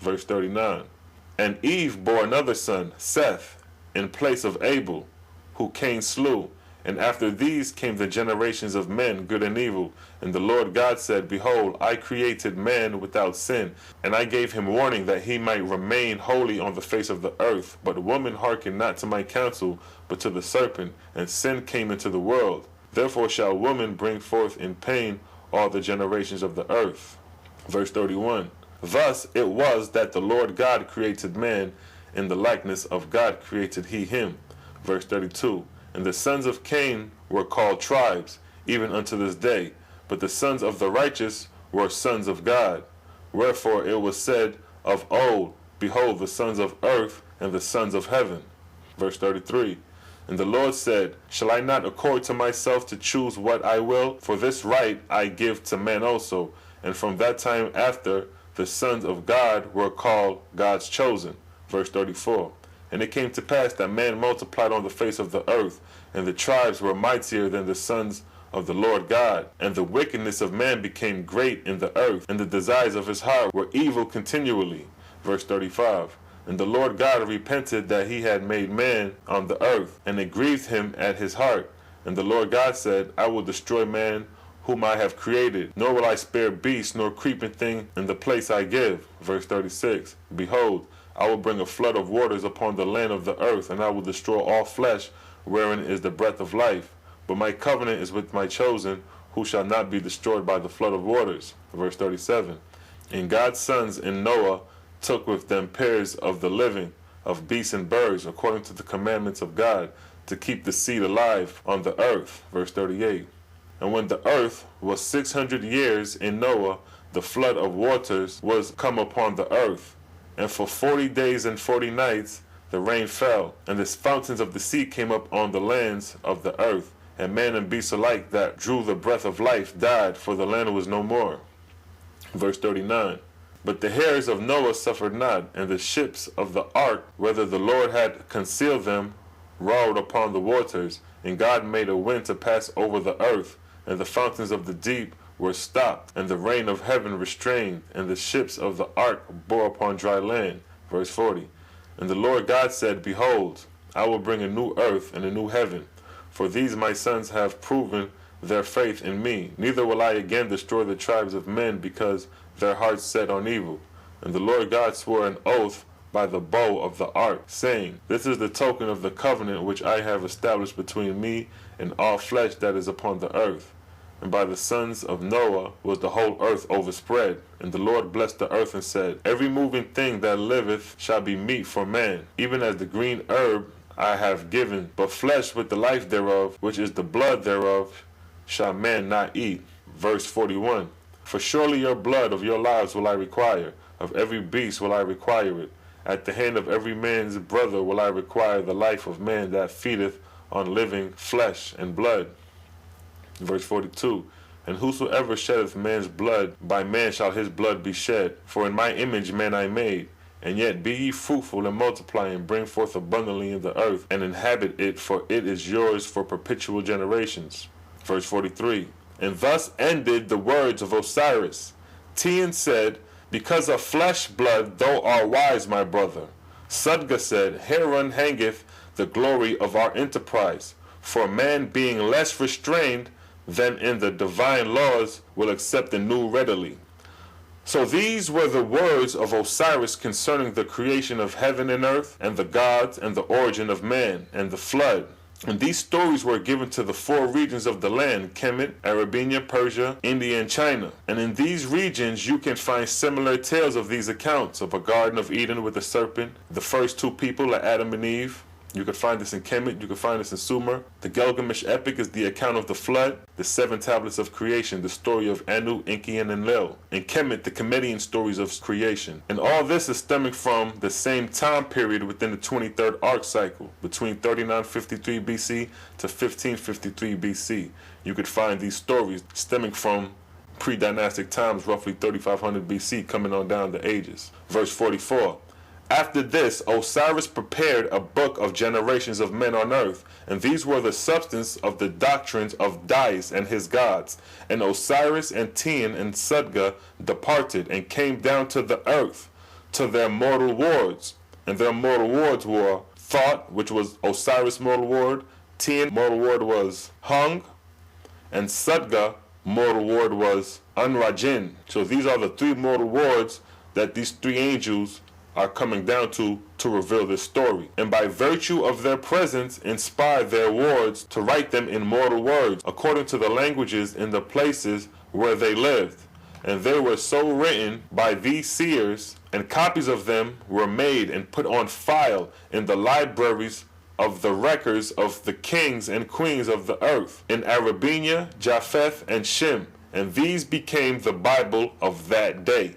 Verse 39. And Eve bore another son, Seth, in place of Abel, who Cain slew. And after these came the generations of men, good and evil. And the Lord God said, Behold, I created man without sin, and I gave him warning that he might remain holy on the face of the earth. But woman hearkened not to my counsel, but to the serpent, and sin came into the world. Therefore shall woman bring forth in pain all the generations of the earth. Verse 31. Thus it was that the Lord God created man, in the likeness of God created he him. Verse 32. And the sons of Cain were called tribes, even unto this day. But the sons of the righteous were sons of God. Wherefore it was said of old, Behold, the sons of earth and the sons of heaven. Verse 33. And the Lord said, Shall I not accord to myself to choose what I will? For this right I give to man also. And from that time after, the sons of God were called God's chosen. Verse 34. And it came to pass that man multiplied on the face of the earth, and the tribes were mightier than the sons of the Lord God. And the wickedness of man became great in the earth, and the desires of his heart were evil continually. Verse 35. And the Lord God repented that he had made man on the earth, and it grieved him at his heart. And the Lord God said, I will destroy man whom I have created, nor will I spare beast nor creeping thing in the place I give. Verse 36. Behold, I will bring a flood of waters upon the land of the earth, and I will destroy all flesh, wherein is the breath of life. But my covenant is with my chosen, who shall not be destroyed by the flood of waters. Verse 37. And God's sons in Noah took with them pairs of the living, of beasts and birds, according to the commandments of God, to keep the seed alive on the earth. Verse 38. And when the earth was 600 years in Noah, the flood of waters was come upon the earth. And for 40 days and 40 nights the rain fell, and the fountains of the sea came up on the lands of the earth. And man and beast alike that drew the breath of life died, for the land was no more. Verse 39. But the heirs of Noah suffered not, and the ships of the ark, whether the Lord had concealed them, rolled upon the waters. And God made a wind to pass over the earth, and the fountains of the deep were stopped, and the rain of heaven restrained, and the ships of the ark bore upon dry land. Verse 40. And the Lord God said, Behold, I will bring a new earth and a new heaven, for these my sons have proven their faith in me. Neither will I again destroy the tribes of men, because their hearts set on evil. And the Lord God swore an oath by the bow of the ark, saying, This is the token of the covenant which I have established between me and all flesh that is upon the earth. And by the sons of Noah was the whole earth overspread. And the Lord blessed the earth and said, Every moving thing that liveth shall be meat for man, even as the green herb I have given, but flesh with the life thereof, which is the blood thereof, shall man not eat. Verse 41. For surely your blood of your lives will I require, of every beast will I require it. At the hand of every man's brother will I require the life of man that feedeth on living flesh and blood. Verse 42. And whosoever sheddeth man's blood, by man shall his blood be shed. For in my image man I made. And yet be ye fruitful and multiply, and bring forth abundantly in the earth, and inhabit it, for it is yours for perpetual generations. Verse 43. And thus ended the words of Osiris. Tian said, Because of flesh blood thou art wise, my brother. Sudga said, Herein hangeth the glory of our enterprise. For man being less restrained than in the divine laws will accept the new readily. So these were the words of Osiris concerning the creation of heaven and earth, and the gods, and the origin of man, and the flood. And these stories were given to the 4 regions of the land, Kemet, Arabia, Persia, India, and China. And in these regions you can find similar tales of these accounts of a Garden of Eden with a serpent, the first 2 people, Adam and Eve. You can find this in Kemet, you can find this in Sumer. The Gilgamesh epic is the account of the flood. The 7 tablets of creation, the story of Anu, Enki, and Enlil. In Kemet, the Kemetian stories of creation. And all this is stemming from the same time period within the 23rd arc cycle, between 3953 BC to 1553 BC. You could find these stories stemming from pre-dynastic times, roughly 3500 BC, coming on down the ages. Verse 44. After this, Osiris prepared a book of generations of men on earth, and these were the substance of the doctrines of DYUS and his gods. And Osiris and Tian and Sudga departed and came down to the earth to their mortal wards. And their mortal wards were Thought, which was Osiris' mortal ward, Tien mortal ward was Hung, and Sutga mortal ward was Unrajin. So these are the three mortal wards that these three angels are coming down to reveal this story. And by virtue of their presence, inspired their wards to write them in mortal words, according to the languages in the places where they lived. And they were so written by these seers, and copies of them were made and put on file in the libraries of the records of the kings and queens of the earth, in Arabenia, Japheth, and Shem, and these became the Bible of that day.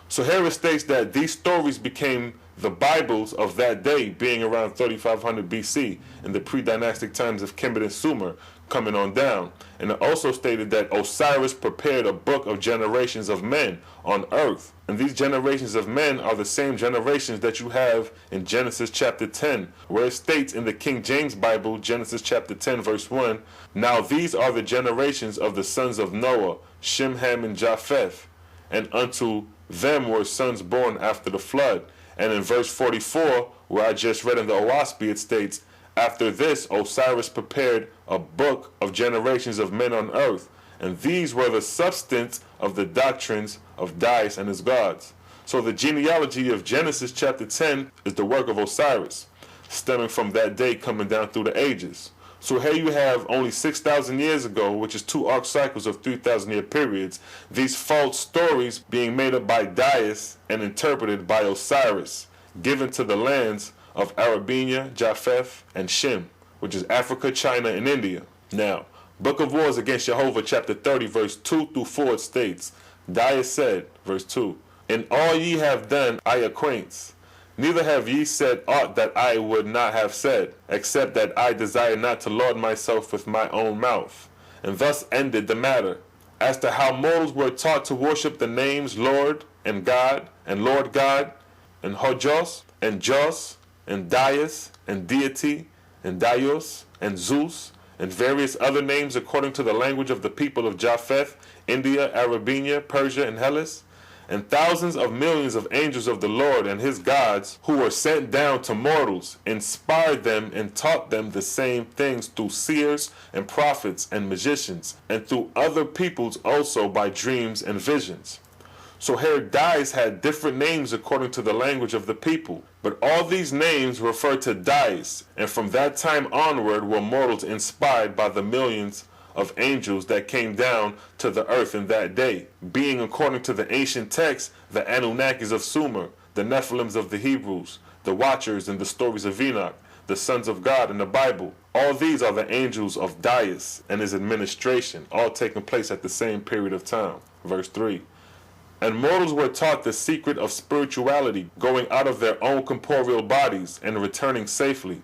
So here it states that these stories became the Bibles of that day, being around 3500 BC, in the pre-dynastic times of Kemet and Sumer, coming on down. And it also stated that Osiris prepared a book of generations of men on earth. And these generations of men are the same generations that you have in Genesis chapter 10, where it states in the King James Bible, Genesis chapter 10 verse 1, "Now these are the generations of the sons of Noah, Shem, Ham, and Japheth, and unto them were sons born after the flood." And in verse 44, where I just read in the OSIRIS, it states, "After this Osiris prepared a book of generations of men on earth, and these were the substance of the doctrines of DYUS and his gods." So the genealogy of Genesis chapter 10 is the work of Osiris, stemming from that day coming down through the ages. So here you have only 6,000 years ago, which is 2 arc cycles of 3,000-year periods, these false stories being made up by DYUS and interpreted by Osiris, given to the lands of Arabenia, Japheth, and Shem, which is Africa, China, and India. Now, Book of Wars against Yehovah, chapter 30, verse 2 through 4, it states, DYUS said, verse 2, "In all ye have done I acquaint, neither have ye said aught that I would not have said, except that I desire not to laud myself with my own mouth." And thus ended the matter, as to how mortals were taught to worship the names Lord and God, and Lord God, and Hojos, and Jos, and DYUS, and Deity, and DYUS, and Zeus, and various other names according to the language of the people of Japheth, India, Arabenia, Persia, and Hellas, and thousands of millions of angels of the Lord and his gods, who were sent down to mortals, inspired them and taught them the same things through seers and prophets and magicians, and through other peoples also by dreams and visions. So here DYUS had different names according to the language of the people, but all these names refer to DYUS, and from that time onward were mortals inspired by the millions of angels that came down to the earth in that day, being according to the ancient texts the Anunnakis of Sumer, the Nephilims of the Hebrews, the Watchers in the stories of Enoch, the sons of God in the Bible. All these are the angels of DYUS and his administration, all taking place at the same period of time. Verse 3, "And mortals were taught the secret of spirituality, going out of their own corporeal bodies and returning safely.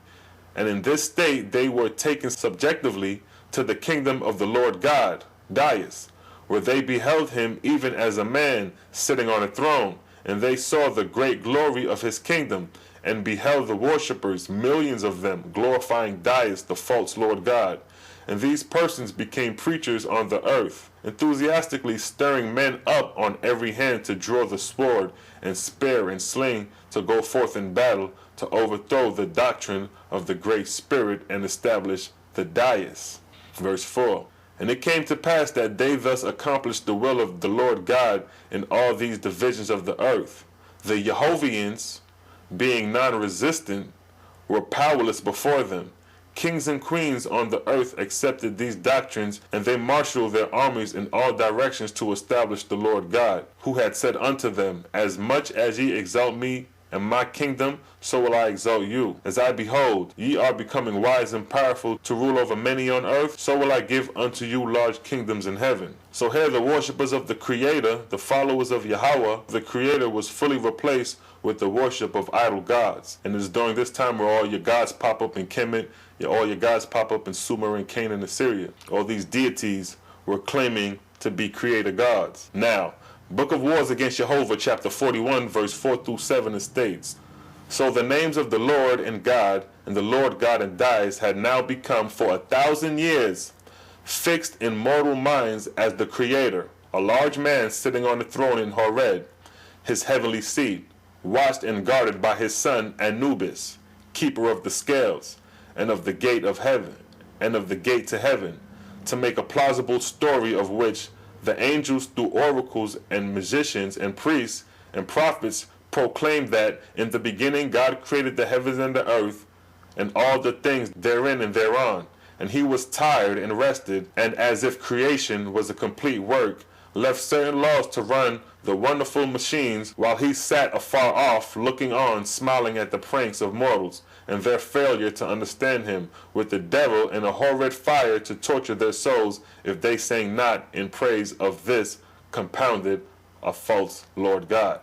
And in this state they were taken subjectively to the kingdom of the Lord God, DYUS, where they beheld him even as a man sitting on a throne, and they saw the great glory of his kingdom, and beheld the worshippers, millions of them, glorifying DYUS, the false Lord God. And these persons became preachers on the earth, enthusiastically stirring men up on every hand to draw the sword and spear and sling, to go forth in battle, to overthrow the doctrine of the Great Spirit and establish the DYUS." Verse 4, "And it came to pass that they thus accomplished the will of the Lord God in all these divisions of the earth. The Yehovians, being non-resistant, were powerless before them. Kings and queens on the earth accepted these doctrines, and they marshaled their armies in all directions to establish the Lord God, who had said unto them, As much as ye exalt me and my kingdom, so will I exalt you. As I behold, ye are becoming wise and powerful to rule over many on earth, so will I give unto you large kingdoms in heaven." So here the worshippers of the Creator, the followers of Yahweh, the Creator, was fully replaced with the worship of idol gods. And it's during this time where all your gods pop up in Kemet, all your gods pop up in Sumer and Canaan and Syria. All these deities were claiming to be creator gods. Now, Book of Wars against Yehovah, chapter 41, verse 4 through 7, it states, "So the names of the Lord and God, and the Lord God and DYUS, had now become for 1,000 years fixed in mortal minds as the Creator, a large man sitting on the throne in Horeb, his heavenly seat, watched and guarded by his son Anubis, keeper of the scales, and of the gate of heaven, and of the gate to heaven, to make a plausible story of which the angels through oracles and magicians and priests and prophets proclaimed that in the beginning God created the heavens and the earth, and all the things therein and thereon, and he was tired and rested, and as if creation was a complete work, left certain laws to run the wonderful machines, while he sat afar off, looking on, smiling at the pranks of mortals, and their failure to understand him, with the devil and a horrid fire to torture their souls, if they sang not in praise of this compounded a false Lord God.